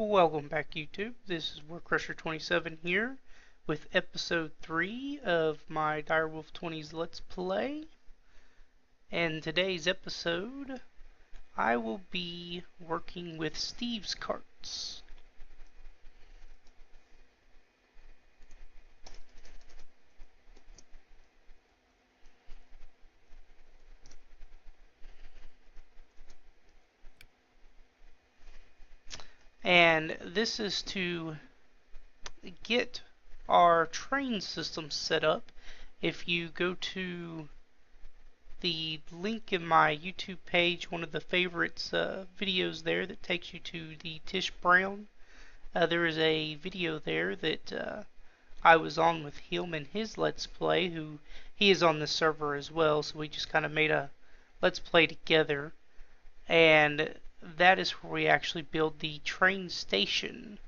Welcome back, YouTube. This is Warcrusher27 here with episode 3 of my Direwolf20's Let's Play. And today's episode, I will be working with Steve's carts. And this is to get our train system set up. If you go to the link in my YouTube page, one of the favorites videos there that takes you to the Tish Brown, there is a video there that I was on with him and his Let's Play, who he is on the server as well, so we just kind of made a Let's Play together. And that is where we actually build the train station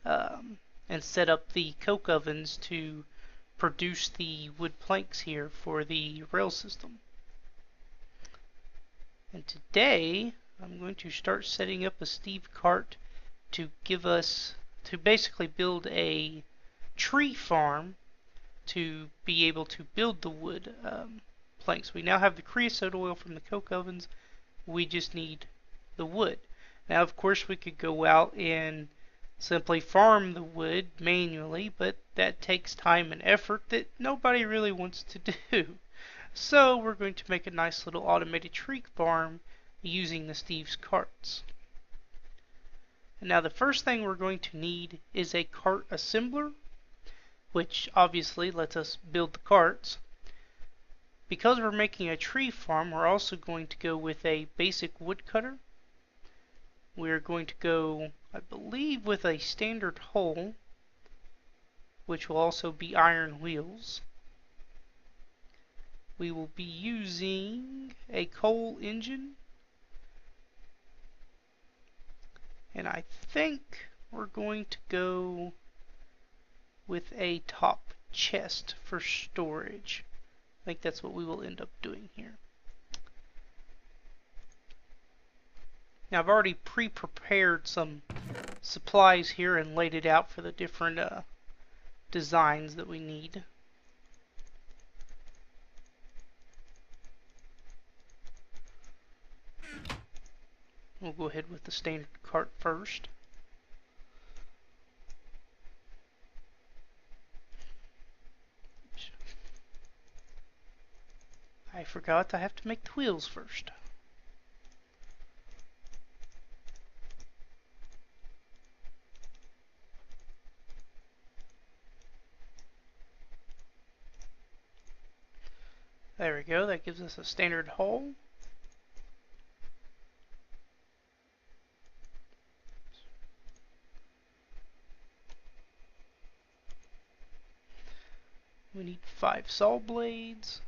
and set up the coke ovens to produce the wood planks here for the rail system. And today I'm going to start setting up a Steve cart to basically build a tree farm to be able to build the wood planks. We now have the creosote oil from the coke ovens. We just need the wood. Now, of course, we could go out and simply farm the wood manually, but that takes time and effort that nobody really wants to do. So we're going to make a nice little automated tree farm using the Steve's carts. And now the first thing we're going to need is a cart assembler, which obviously lets us build the carts. Because we're making a tree farm, we're also going to go with a basic woodcutter. We're going to go, I believe, with a standard hoe, which will also be iron wheels. We will be using a coal engine. And I think we're going to go with a top chest for storage. I think that's what we will end up doing here. Now I've already pre-prepared some supplies here and laid it out for the different designs that we need. We'll go ahead with the standard cart first. I forgot I have to make the wheels first. There we go, that gives us a standard hole. We need 5 saw blades.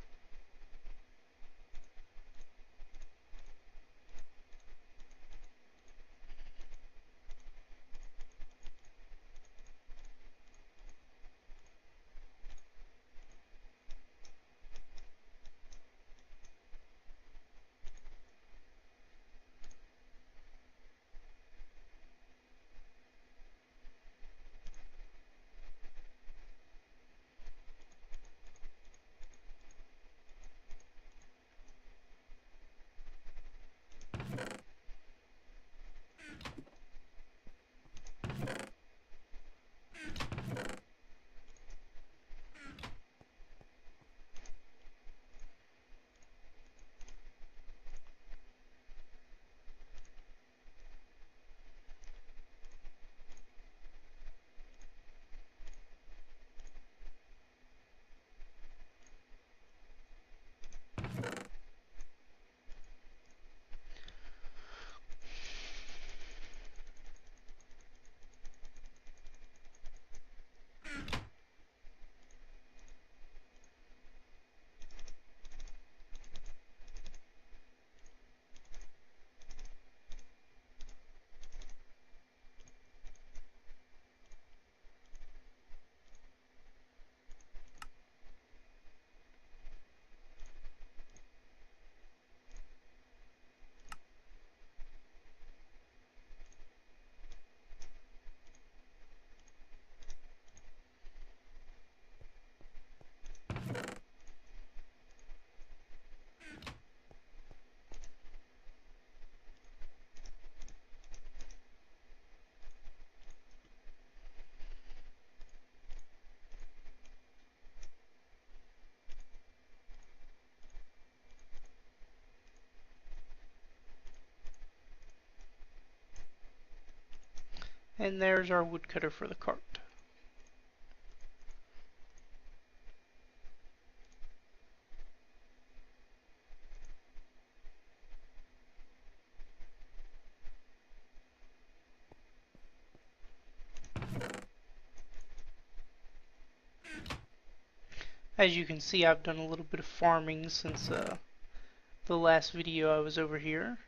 And there's our woodcutter for the cart. As you can see, I've done a little bit of farming since the last video I was over here.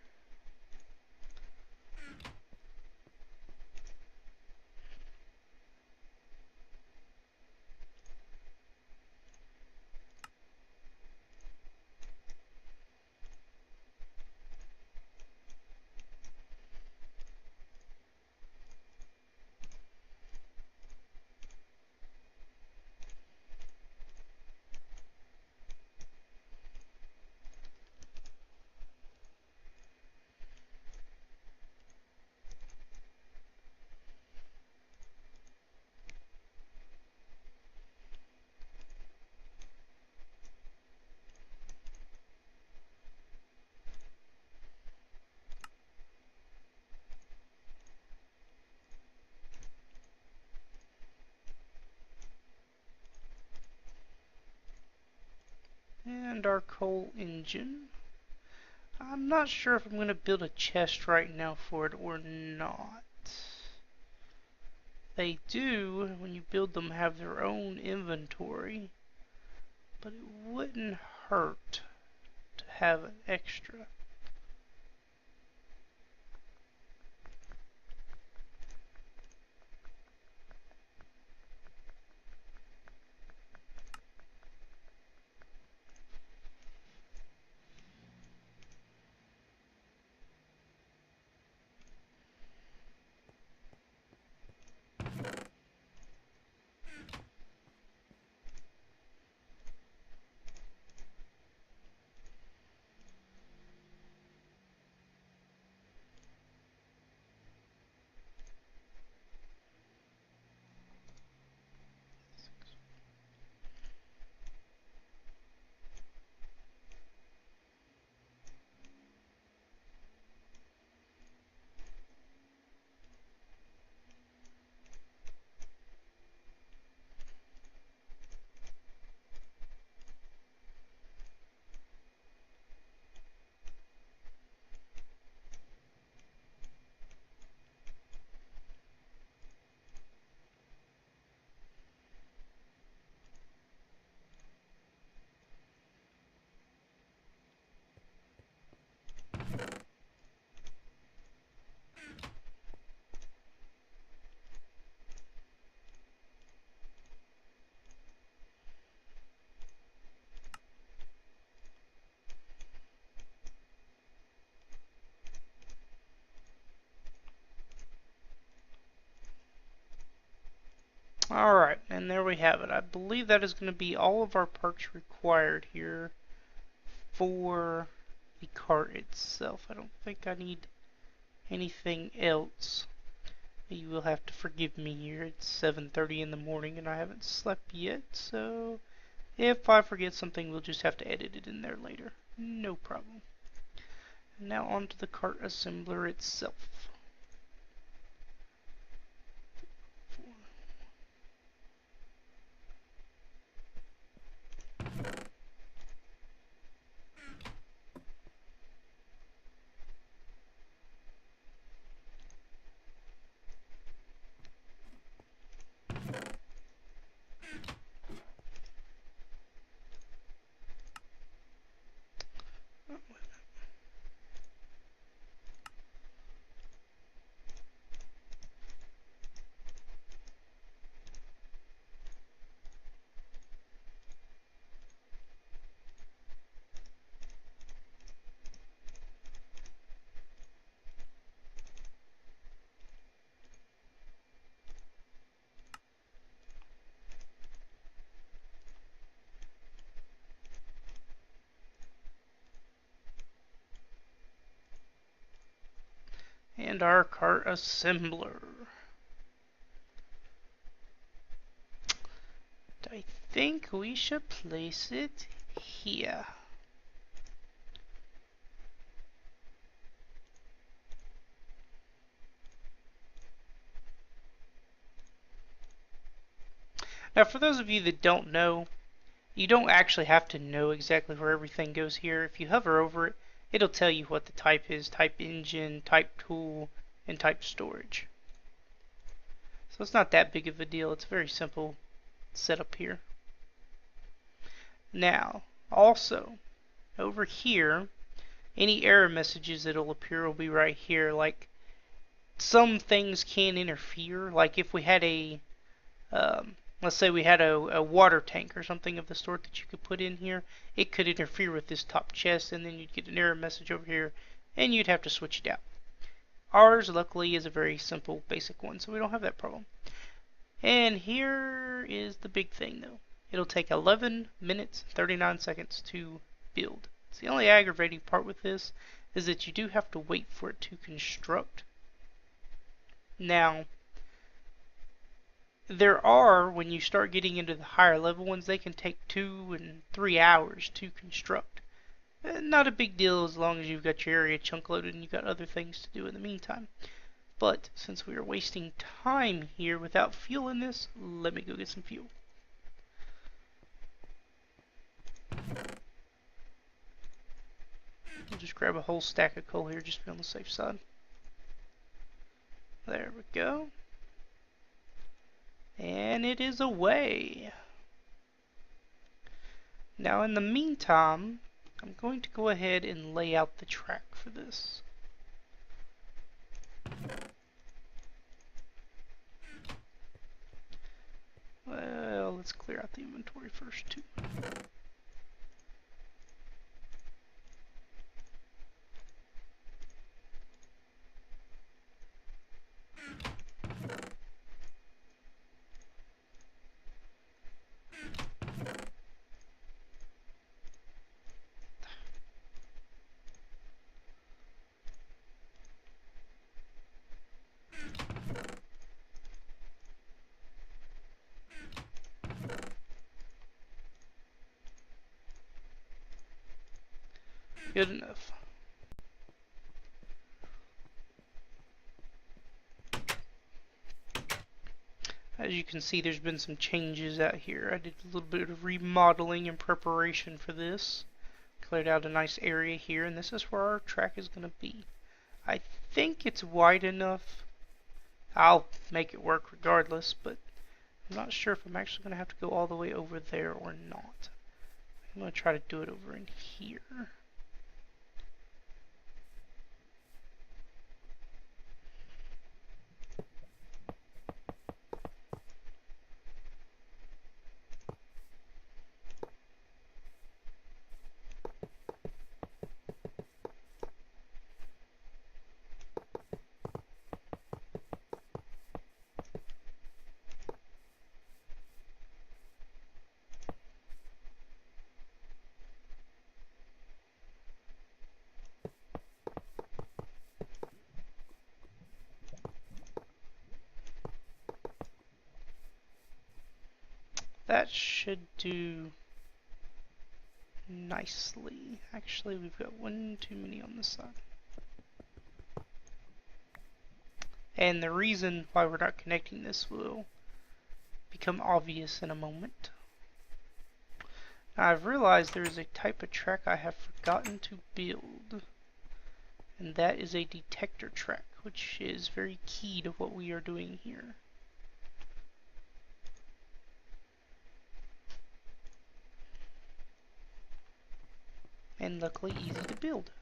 And our coal engine. I'm not sure if I'm going to build a chest right now for it or not. They do, when you build them, have their own inventory, but it wouldn't hurt to have an extra. Alright, and there we have it. I believe that is going to be all of our parts required here for the cart itself. I don't think I need anything else. You will have to forgive me here. It's 7:30 in the morning and I haven't slept yet, so if I forget something, we'll just have to edit it in there later. No problem. Now onto the cart assembler itself. And our cart assembler. I think we should place it here. Now, for those of you that don't know, you don't actually have to know exactly where everything goes here. If you hover over it, it'll tell you what the type is: type engine, type tool, and type storage. So it's not that big of a deal. It's a very simple setup here. Now, also, over here, any error messages that'll appear will be right here. Like, some things can interfere. Like if we had a let's say we had a water tank or something of the sort that you could put in here, it could interfere with this top chest, and then you'd get an error message over here, and you'd have to switch it out. Ours, luckily, is a very simple, basic one, so we don't have that problem. And here is the big thing, though. It'll take 11 minutes, 39 seconds to build. So the only aggravating part with this is that you do have to wait for it to construct. Now, there are, when you start getting into the higher level ones, they can take 2 and 3 hours to construct. Not a big deal as long as you've got your area chunk loaded and you've got other things to do in the meantime. But since we are wasting time here without fuel in this, let me go get some fuel. I'll just grab a whole stack of coal here just to be on the safe side. There we go. And it is away. Now in the meantime, I'm going to go ahead and lay out the track for this. Well, let's clear out the inventory first too. Good enough. As you can see, there's been some changes out here. I did a little bit of remodeling in preparation for this. Cleared out a nice area here, and this is where our track is going to be. I think it's wide enough. I'll make it work regardless, but I'm not sure if I'm actually going to have to go all the way over there or not. I'm going to try to do it over in here. That should do nicely. Actually, we've got one too many on this side. And the reason why we're not connecting this will become obvious in a moment. Now, I've realized there is a type of track I have forgotten to build, and that is a detector track, which is very key to what we are doing here. And luckily easy to build.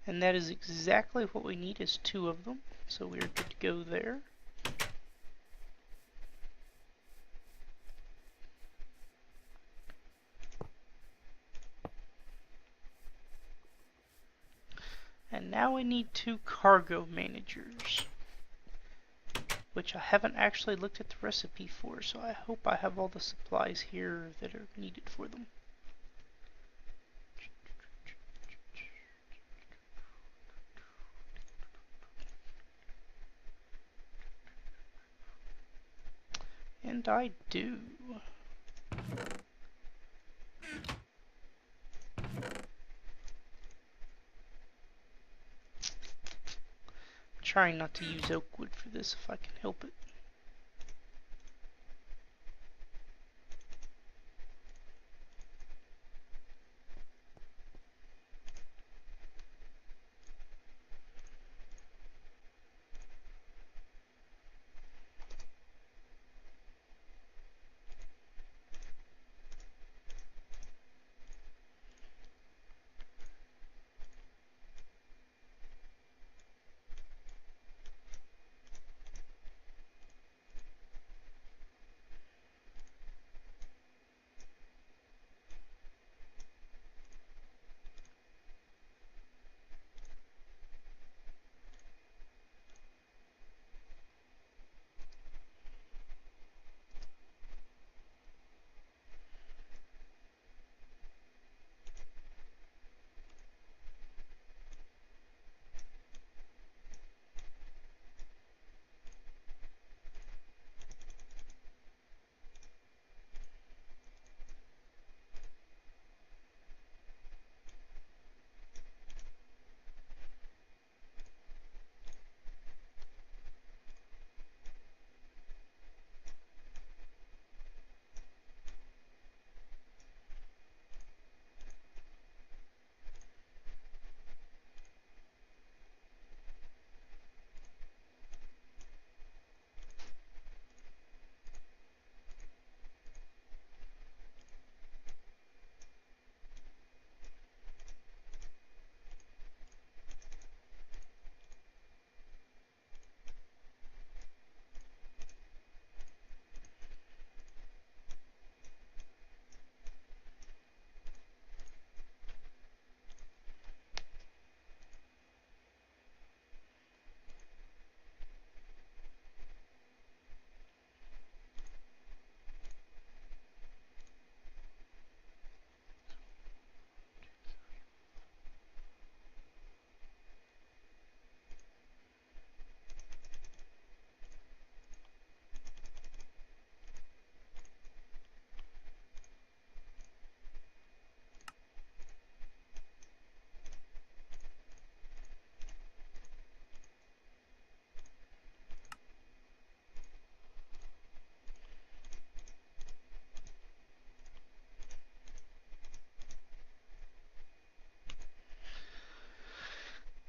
And that is exactly what we need, is 2 of them. So we're good to go there. And now we need 2 cargo managers. which I haven't actually looked at the recipe for, so I hope I have all the supplies here that are needed for them. And I do. Trying not to use oak wood for this if I can help it.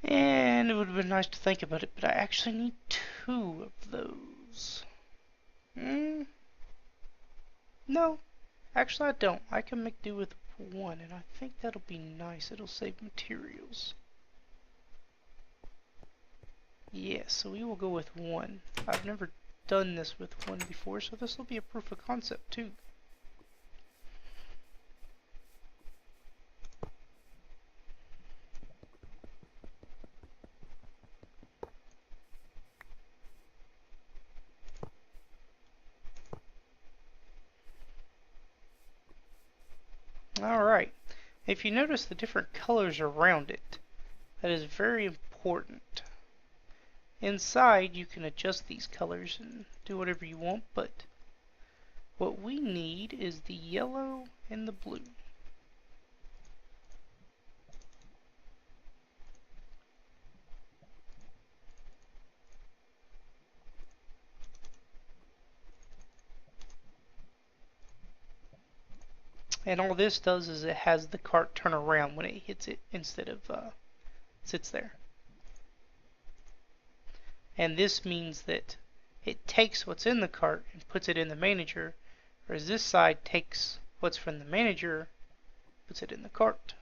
And it would have been nice to think about it, but I actually need 2 of those. No, actually I don't. I can make do with 1, and I think that'll be nice. It'll save materials. Yeah, so we will go with 1. I've never done this with 1 before, so this will be a proof of concept too. Alright, if you notice the different colors around it, that is very important. Inside you can adjust these colors and do whatever you want, but what we need is the yellow and the blue. And all this does is it has the cart turn around when it hits it instead of sits there. And this means that it takes what's in the cart and puts it in the manager, whereas this side takes what's from the manager, puts it in the cart.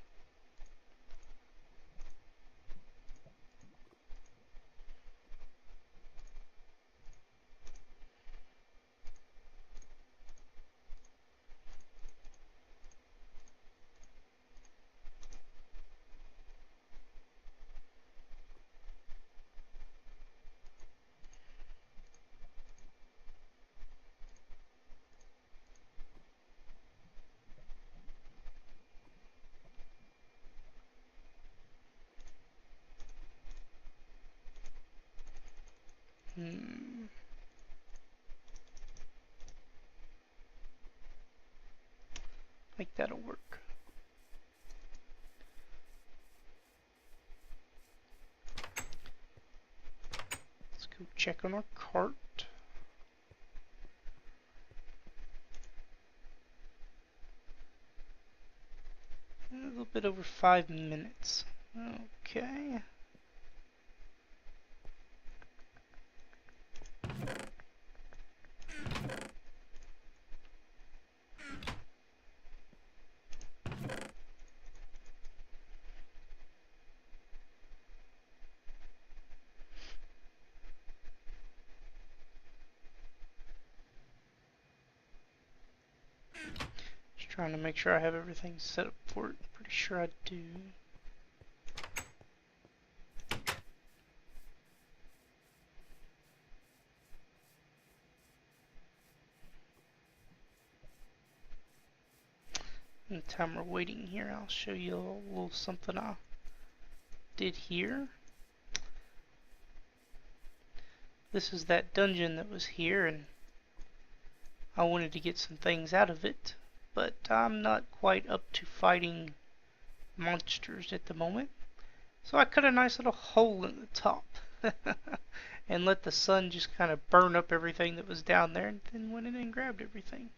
Think that'll work. Let's go check on our cart. A little bit over 5 minutes. Okay. Just trying to make sure I have everything set up for it. Pretty sure I do. In the time we're waiting here, I'll show you a little something I did here. This is that dungeon that was here, and I wanted to get some things out of it, but I'm not quite up to fighting monsters at the moment. So I cut a nice little hole in the top and let the sun just kind of burn up everything that was down there, and then went in and grabbed everything.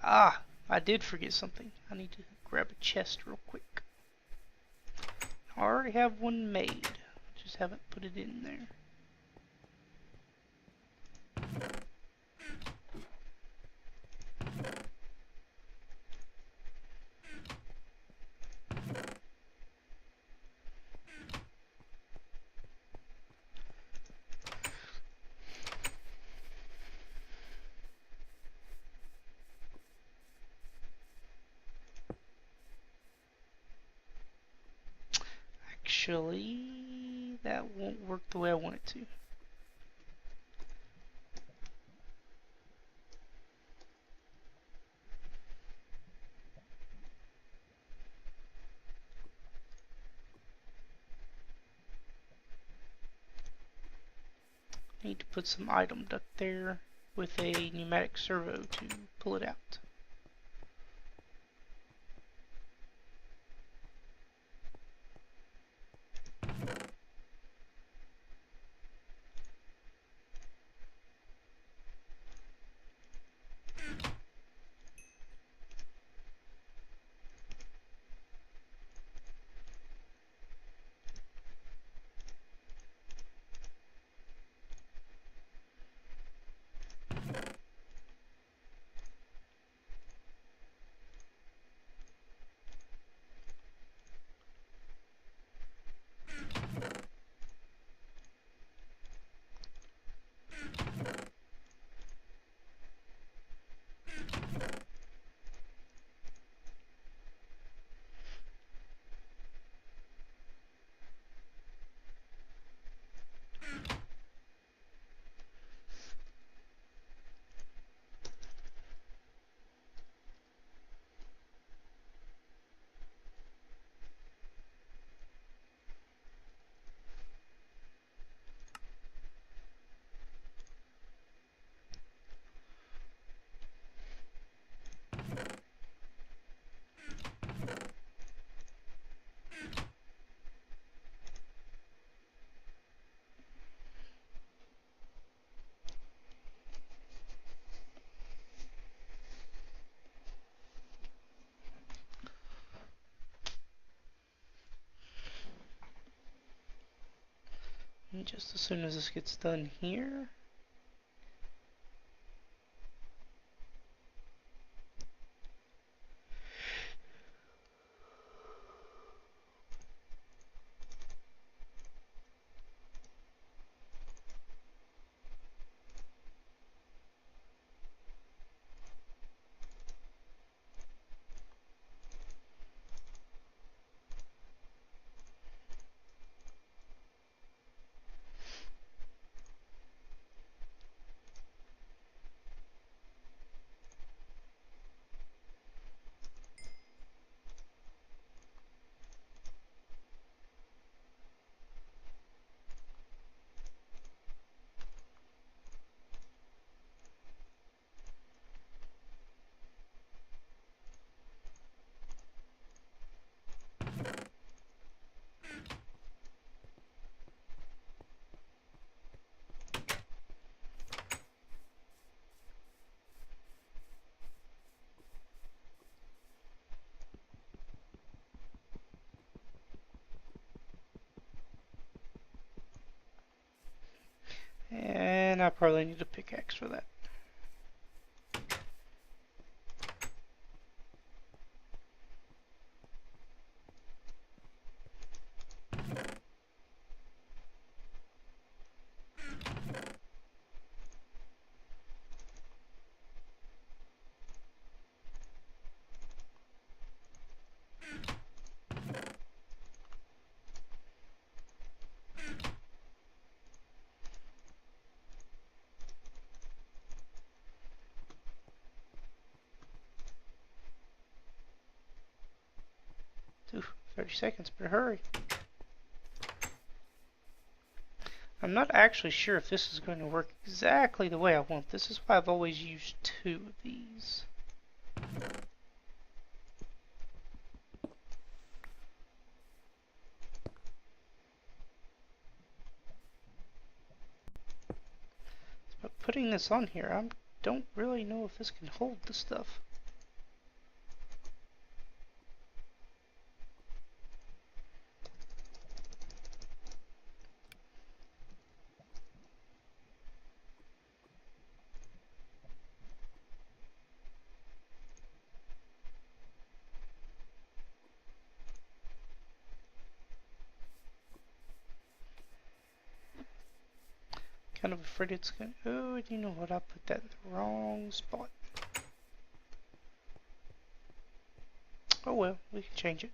Ah, I did forget something. I need to grab a chest real quick. I already have one made, just haven't put it in there. Actually, that won't work the way I want it to. Need to put some item duct there with a pneumatic servo to pull it out. And just as soon as this gets done here, I probably need a pickaxe for that. Ooh, 30 seconds, better hurry. I'm not actually sure if this is going to work exactly the way I want. This is why I've always used 2 of these. But putting this on here, I don't really know if this can hold the stuff. Kind of afraid it's gonna. Oh, you know what? I put that in the wrong spot. Oh well, we can change it.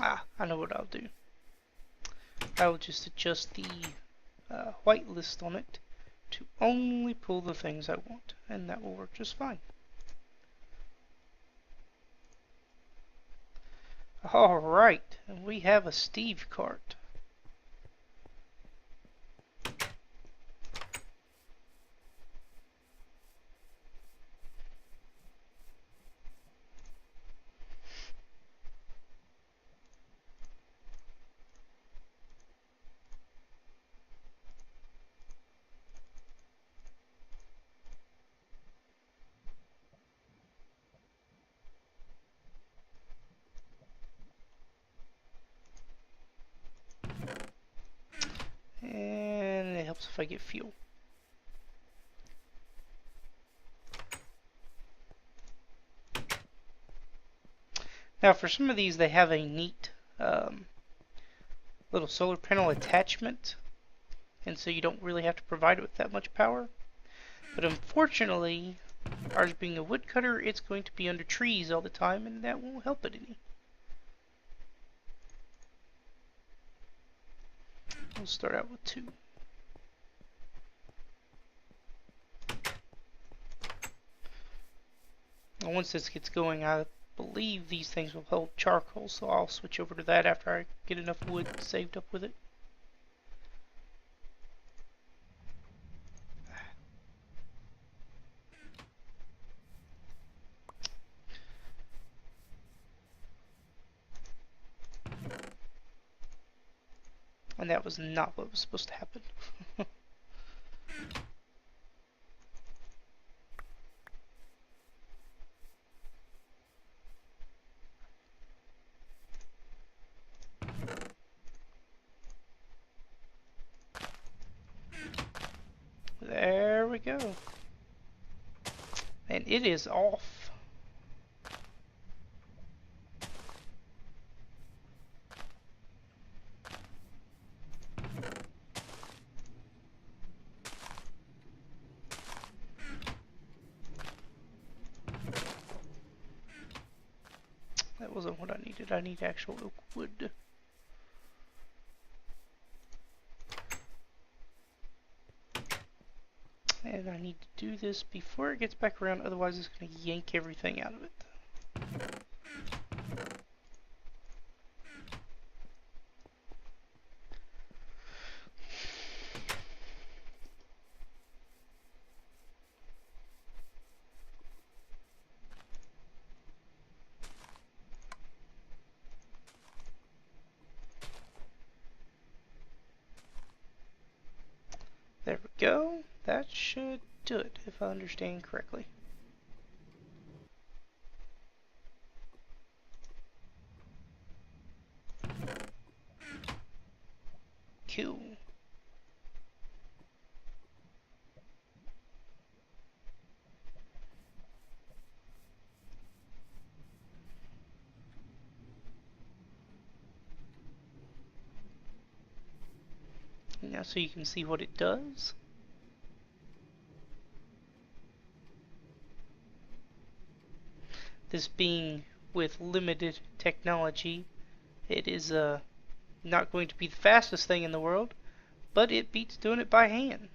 Ah, I know what I'll do. I will just adjust the white list on it to only pull the things I want, and that will work just fine. Alright, and we have a Steve cart. And it helps if I get fuel. Now for some of these they have a neat little solar panel attachment, and so you don't really have to provide it with that much power. But unfortunately, ours being a woodcutter, it's going to be under trees all the time, and that won't help it any. We'll start out with 2. And once this gets going, I believe these things will hold charcoal, so I'll switch over to that after I get enough wood saved up with it. And that was not what was supposed to happen. There we go. And it is off. that wasn't what I needed. I need actual oak wood. And I need to do this before it gets back around, otherwise it's going to yank everything out of it. There we go. That should do it, if I understand correctly. Cool. Now so you can see what it does. This being with limited technology, it is not going to be the fastest thing in the world, but it beats doing it by hand.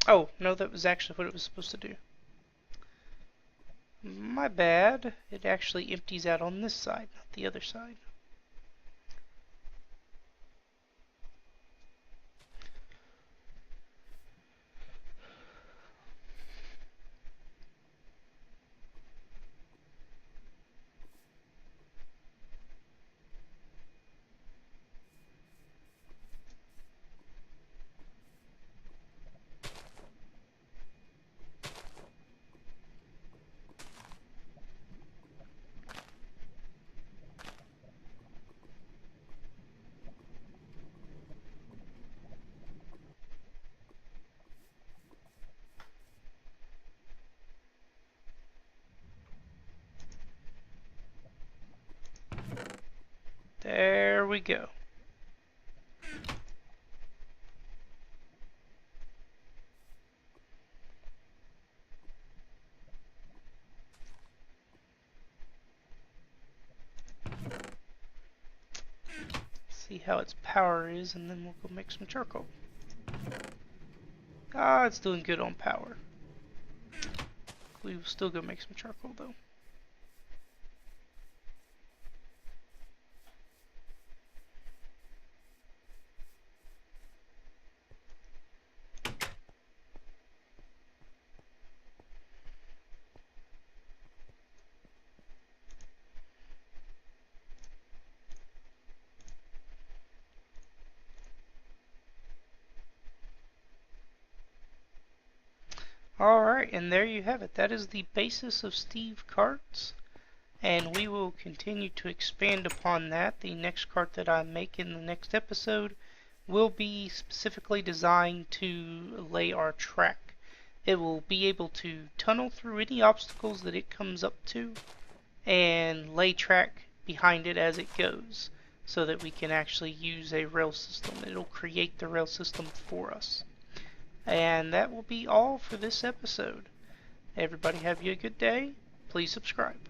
Oh, no, that was actually what it was supposed to do. My bad. It actually empties out on this side, not the other side. There we go. See how its power is, and then we'll go make some charcoal. Ah, it's doing good on power. We will still go make some charcoal though. Alright, and there you have it. That is the basis of Steve carts, and we will continue to expand upon that. The next cart that I make in the next episode will be specifically designed to lay our track. It will be able to tunnel through any obstacles that it comes up to and lay track behind it as it goes, so that we can actually use a rail system. It'll create the rail system for us. And that will be all for this episode. Everybody have you a good day. Please subscribe.